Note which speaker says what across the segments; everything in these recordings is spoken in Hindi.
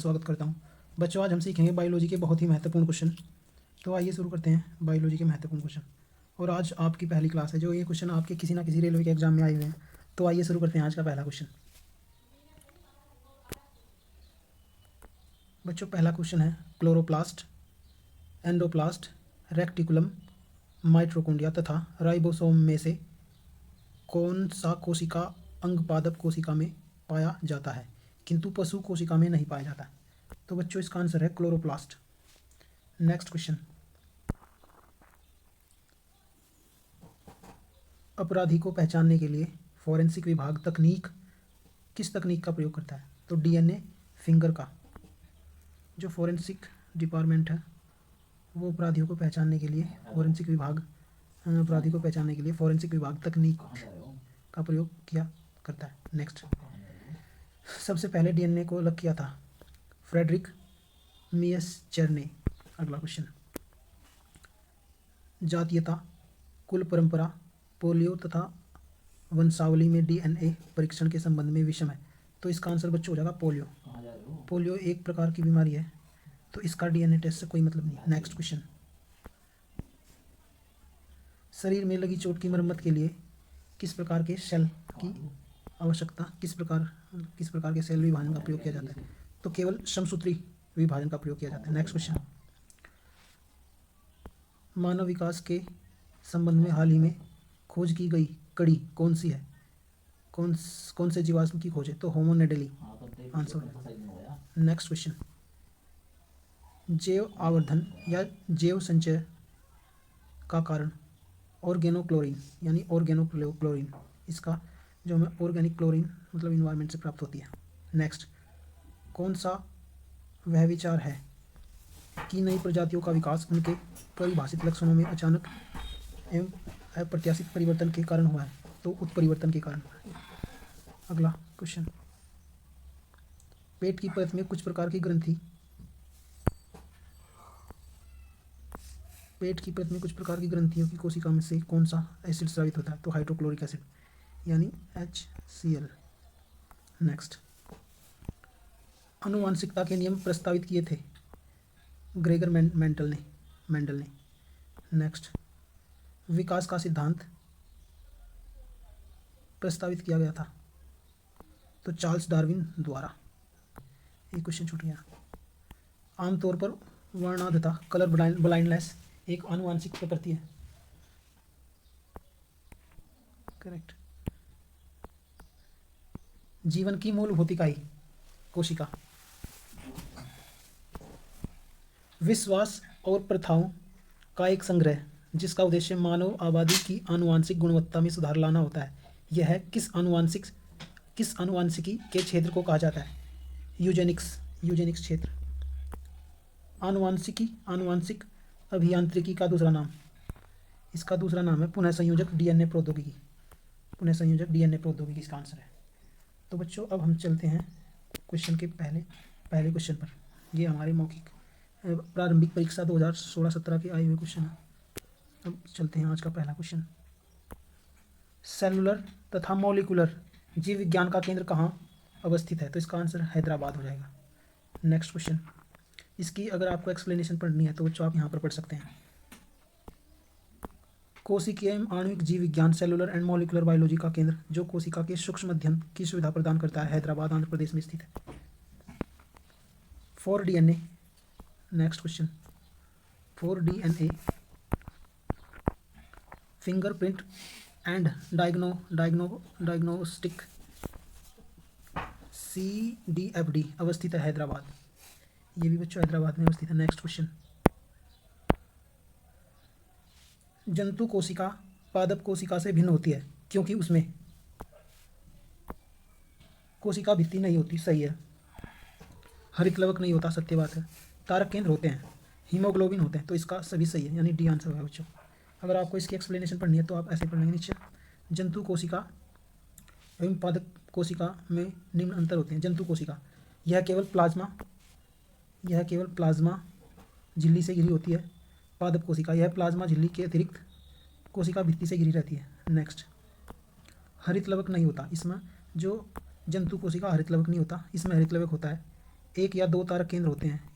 Speaker 1: स्वागत करता हूं। बच्चों, आज हम सीखेंगे बायोलॉजी के बहुत ही महत्वपूर्ण क्वेश्चन। तो आइए शुरू करते हैं बायोलॉजी के महत्वपूर्ण क्वेश्चन। और आज आपकी पहली क्लास है जो ये क्वेश्चन आपके किसी ना किसी रेलवे के एग्जाम में आए हुए हैं। तो आइए शुरू करते हैं आज का पहला क्वेश्चन। बच्चों, पहला क्वेश्चन है क्लोरोप्लास्ट, एंडोप्लास्ट, रेक्टिकुलम, माइटोकॉन्ड्रिया तथा राइबोसोम में से कौन सा कोशिका अंग पादप कोशिका में पाया जाता है किंतु पशु कोशिका में नहीं पाया जाता? तो बच्चों, इसका आंसर है क्लोरोप्लास्ट। नेक्स्ट क्वेश्चन, अपराधी को पहचानने के लिए फॉरेंसिक विभाग किस तकनीक का प्रयोग करता है? तो डीएनए फिंगर का। जो फॉरेंसिक डिपार्टमेंट है वो अपराधियों को पहचानने के लिए फॉरेंसिक विभाग तकनीक का प्रयोग करता है। नेक्स्ट, सबसे पहले डीएनए को अलग किया था फ्रेडरिक मियर्स्चर ने। अगला क्वेश्चन, जातीयता, कुल परंपरा, पोलियो तथा वंशावली में डीएनए परीक्षण के संबंध में विषम है। तो इसका आंसर बच्चों हो जाएगा पोलियो। पोलियो एक प्रकार की बीमारी है तो इसका डीएनए टेस्ट से कोई मतलब नहीं। नेक्स्ट क्वेश्चन, शरीर में लगी चोट की मरम्मत के लिए किस प्रकार के सेल की आवश्यकता किस प्रकार के सेल विभाजन का प्रयोग किया जाता है? तो केवल समसूत्री विभाजन का प्रयोग किया जाता है। नेक्स्ट क्वेश्चन, मानव विकास के संबंध में हाल ही में खोज की गई कड़ी कौन सी है? कौन से जीवाश्म की खोज है? तो होमो नेडेली आंसर। नेक्स्ट क्वेश्चन, जैव आवर्धन या जैव संचय का कारण ऑर्गेनोक्लोरीन इसका जो हमें ऑर्गेनिक क्लोरीन मतलब इन्वायरमेंट से प्राप्त होती है। नेक्स्ट, कौन सा वह विचार है कि नई प्रजातियों का विकास उनके परिभाषित लक्षणों में अचानक एवं अप्रत्याशित परिवर्तन के कारण हुआ है? तो उत्परिवर्तन के कारण हुआ है। अगला क्वेश्चन, पेट की परत में कुछ प्रकार की ग्रंथियों की कोशिका में से कौन सा एसिड स्रावित होता है? तो हाइड्रोक्लोरिक एसिड यानी HCl। नेक्स्ट, आनुवंशिकता के नियम प्रस्तावित किए थे ग्रेगर मेंडल ने। नेक्स्ट, विकास का सिद्धांत प्रस्तावित किया गया था तो चार्ल्स डार्विन द्वारा। एक क्वेश्चन छूट गया। आमतौर पर वर्णांधता कलर ब्लाइंडनेस एक आनुवंशिक प्रकृति है। करेक्ट। जीवन की मूलभूत इकाई कोशिका। विश्वास और प्रथाओं का एक संग्रह जिसका उद्देश्य मानव आबादी की आनुवंशिक गुणवत्ता में सुधार लाना होता है। यह किस आनुवंशिकी के क्षेत्र को कहा जाता है? यूजेनिक्स क्षेत्र। आनुवंशिक अभियांत्रिकी का दूसरा नाम है पुनः संयोजक डीएनए प्रौद्योगिकी इसका आंसर है। तो बच्चों, अब हम चलते हैं क्वेश्चन के पहले क्वेश्चन पर। ये हमारे मौखिक प्रारंभिक परीक्षा 2016-17 के आए हुए क्वेश्चन है। अब चलते हैं आज का पहला क्वेश्चन। सेलुलर तथा मॉलिक्यूलर जीव विज्ञान का केंद्र कहाँ अवस्थित है? तो इसका आंसर हैदराबाद हो जाएगा। नेक्स्ट क्वेश्चन, इसकी अगर आपको एक्सप्लेनेशन पढ़नी है तो बच्चों आप यहाँ पर पढ़ सकते हैं। कोशिकीय आणविक जीव विज्ञान सेलुलर एंड मॉलिक्यूलर बायोलॉजी का केंद्र जो कोशिका के सूक्ष्म अध्ययन की सुविधा प्रदान करता है हैदराबाद आंध्र प्रदेश में स्थित है। For DNA. Next question, for DNA fingerprint and diagnostic CDFD अवस्थित है हैदराबाद। ये भी बच्चों हैदराबाद में अवस्थित है। नेक्स्ट क्वेश्चन, जंतु कोशिका पादप कोशिका से भिन्न होती है क्योंकि उसमें कोशिका भित्ति नहीं होती। सही है। हरितलवक नहीं होता। सत्य बात है। तारक केंद्र होते हैं, हीमोग्लोबिन होते हैं। तो इसका सभी सही है यानी डी आंसर होगा बच्चों। अगर आपको इसकी एक्सप्लेनेशन पढ़नी है तो आप ऐसे पढ़ेंगे नीचे। जंतु कोशिका एवं पादप कोशिका में निम्न अंतर होते हैं। जंतु कोशिका यह केवल प्लाज्मा झिल्ली से घिरी होती है। पादप कोशिका यह प्लाज्मा झिल्ली के अतिरिक्त कोशिका भित्ति से घिरी रहती है। नेक्स्ट, हरितलवक नहीं होता। इसमें जो जंतु कोशिका हरितलवक नहीं होता, इसमें हरितलवक होता है एक या दो तारक केंद्र होते हैं।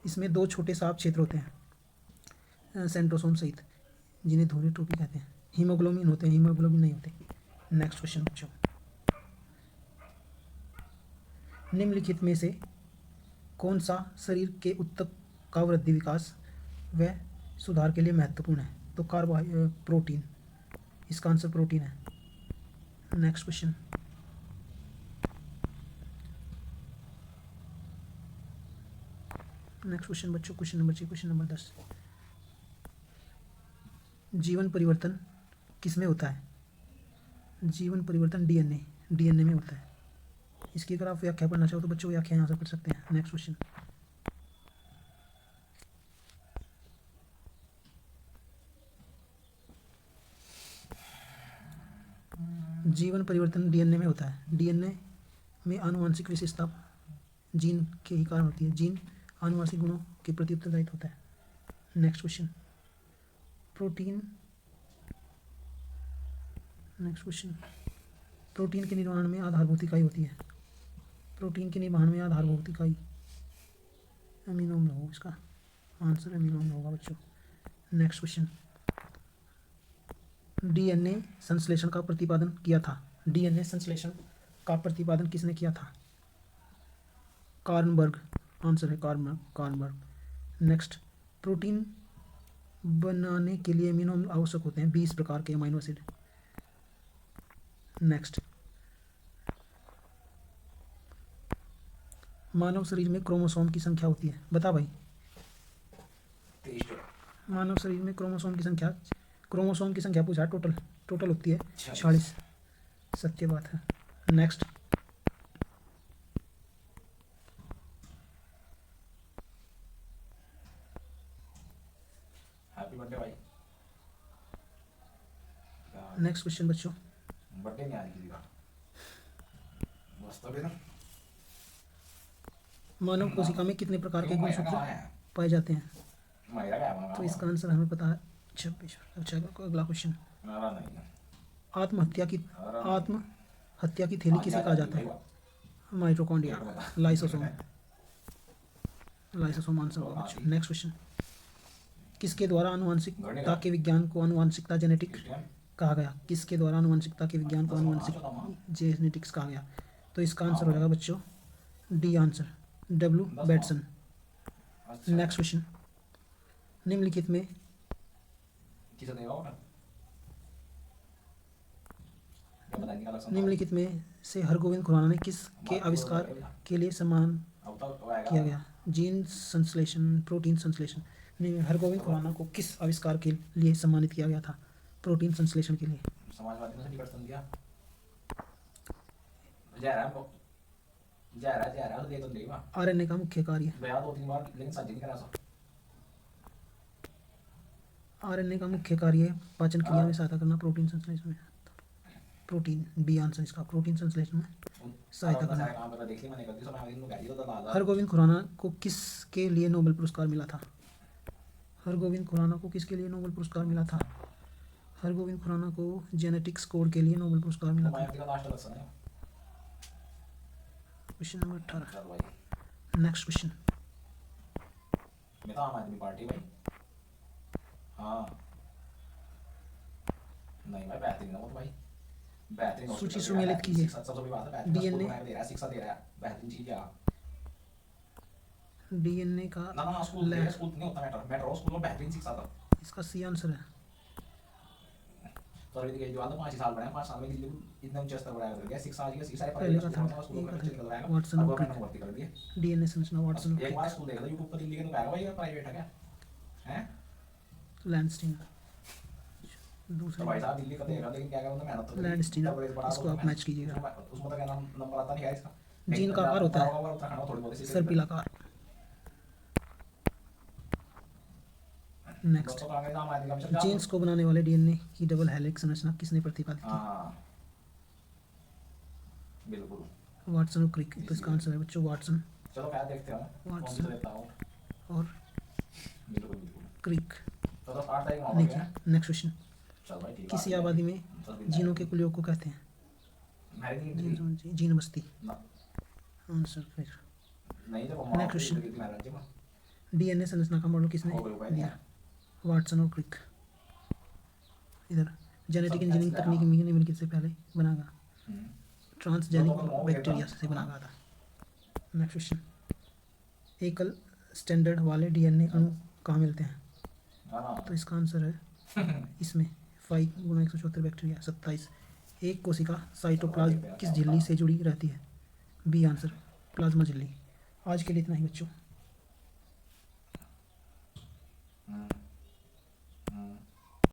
Speaker 1: इसमें दो छोटे साफ क्षेत्र होते हैं सेंट्रोसोम सहित, जिन्हें धुरी टोपी कहते हैं। हीमोग्लोबिन होते हैं, हीमोग्लोबिन नहीं होते। नेक्स्ट क्वेश्चन बच्चों, निम्नलिखित में से कौन सा शरीर के ऊतक का वृद्धि विकास व सुधार के लिए महत्वपूर्ण है? तो प्रोटीन, इसका आंसर प्रोटीन है। नेक्स्ट क्वेश्चन, बच्चों क्वेश्चन नंबर 6, क्वेश्चन नंबर 10। जीवन परिवर्तन किस में होता है? जीवन परिवर्तन डीएनए में होता है। इसकी अगर आप व्याख्या पढ़ना चाहो तो बच्चों व्याख्या यहाँ से पढ़ सकते हैं। नेक्स्ट क्वेश्चन, जीवन परिवर्तन डीएनए में होता है। डीएनए में आनुवंशिक विशेषता जीन के ही कारण होती है। जीन आनुवंशिक गुणों के प्रति उत्तरदायित्व होता है। नेक्स्ट क्वेश्चन, प्रोटीन के निर्माण में आधारभूत इकाई होती है। प्रोटीन के निर्माण में आधारभूत इकाई अमीनो अम्ल होगा, इसका आंसर अमीनो अम्ल होगा बच्चों। नेक्स्ट क्वेश्चन, डीएनए संश्लेषण का प्रतिपादन किया था। डीएनए संश्लेषण का प्रतिपादन किसने किया था? कार्नबर्ग, आंसर है कार्नबर्ग। नेक्स्ट, प्रोटीन बनाने के लिए अमीनो अम्ल आवश्यक होते हैं, 20 प्रकार के अमीनो एसिड। नेक्स्ट, मानव शरीर में क्रोमोसोम की संख्या होती है, बता भाई। मानव शरीर में क्रोमोसोम की संख्या पूछा, टोटल होती है 46। सत्य बात है। नेक्स्ट,
Speaker 2: हैप्पी बर्थडे भाई।
Speaker 1: नेक्स्ट क्वेश्चन बच्चों,
Speaker 2: बर्थडे नहीं आज किसी का, मस्त हो ना।
Speaker 1: मानव कोशिका में कितने प्रकार के गुणसूत्र पाए जाते हैं? तो इसका आंसर हमें पता है 26। अच्छा, अगला क्वेश्चन, आत्महत्या की थैली किसे कहा जाता है? माइटोकॉन्ड्रिया, लाइसोसोम आंसर होगा बच्चों। नेक्स्ट क्वेश्चन, किसके द्वारा आनुवंशिकता के विज्ञान को आनुवंशिकता जेनेटिक्स कहा गया? किसके द्वारा आनुवंशिकता के विज्ञान को आनुवंशिक जेनेटिक्स कहा गया? तो इसका आंसर हो जाएगा बच्चों D, answer W Bateson. Next question, निम्नलिखित में से हरगोविंद खुराना ने किसके आविष्कार के लिए सम्मान किया गया? जीन संश्लेषण, प्रोटीन संश्लेषण। हरगोविंद खुराना को किस आविष्कार के लिए सम्मानित किया गया था? प्रोटीन संश्लेषण के लिए।
Speaker 2: समाजवादी ने टिकट दिया।
Speaker 1: आरएनए का मुख्य कार्य, पाचन क्रिया में सहायता करना। प्रोटीन संश्लेषण में प्रोटीन, बी आंसर इसका, प्रोटीन संश्लेषण में सहायता करना। हरगोविंद खुराना को किसके लिए नोबेल पुरस्कार मिला था? हरगोविंद खुराना को किसके लिए नोबेल पुरस्कार मिला था? हरगोविंद खुराना को जेनेटिक्स कोड के लिए नोबेल पुरस्कार मिला था। Question number 18। नेक्स्ट क्वेश्चन,
Speaker 2: आम आदमी पार्टी भाई। हाँ नहीं भाई, बेहतरीन है वो तो भाई, बेहतरीन।
Speaker 1: सूची सुमेलित कीजिए।
Speaker 2: सबसे बड़ी बात है, डीएनए शिक्षा दे रहा है, बेहतरीन चीज है।
Speaker 1: डीएनए का
Speaker 2: ना स्कूल नहीं होता, मैटर स्कूल में बेहतरीन शिक्षा था।
Speaker 1: इसका सी आंसर है।
Speaker 2: तो अभी जो 5 साल बने, 5 साल में दिल्ली को इतना ऊंचा स्तर बढ़ाया कर गया। शिक्षा आज की शिक्षा
Speaker 1: पहले का था वाटसन और क्रिक, डीएनए संरचना वाटसन और
Speaker 2: एक बार स्कूल देखा था यूट्यूब पर, दिल्ली के तो कह रहा भाई ये प्राइवेट है क्या हैं?
Speaker 1: लैंडस्टीन दूसरा
Speaker 2: भाई साहब दिल्ली का देखा, लेकिन क्या कहूं, मेहनत तो
Speaker 1: लैंडस्टीन, इसको आप मैच कीजिएगा।
Speaker 2: उसमें तो क्या नंबर आता नहीं है इसका।
Speaker 1: जीन का आकार होता है सर्पिलाकार। नेक्स्ट, जीन्स को बनाने वाले डीएनए की डबल हेलिक्स संरचना किसने प्रतिपादित की?
Speaker 2: बिल्कुल
Speaker 1: वाटसन और क्रिक। तो इसका आंसर है बच्चों वाटसन।
Speaker 2: चलो क्या देखते हैं,
Speaker 1: वाटसन और
Speaker 2: बिल्कुल
Speaker 1: क्रिक।
Speaker 2: तो 8 तारीख में
Speaker 1: देखिए नेक्स्ट क्वेश्चन,
Speaker 2: चल भाई ठीक।
Speaker 1: किसी आबादी में जीनों के कुल योग को कहते हैं? जीन बस्ती, आंसर फिर
Speaker 2: नहीं तो
Speaker 1: Next question.
Speaker 2: कितना राज्य में
Speaker 1: डीएनए संरचना का मॉडल किसने
Speaker 2: हो गया
Speaker 1: दिया? वाटसन और क्रिक। इधर जेनेटिक इंजीनियरिंग तकनीक निम्नलिखित से पहले बना गया? ट्रांसजेनिक बैक्टीरिया से बना गया था। नेक्स्ट क्वेश्चन, एकल स्टैंडर्ड वाले डीएनए अणु कहाँ मिलते हैं? तो इसका आंसर है इसमें 5 × 174 बैक्टीरिया 27। एक कोशिका साइटोप्लाज्म किस झिल्ली से जुड़ी रहती है? बी आंसर प्लाज्मा झिल्ली। आज के लिए इतना ही बच्चों।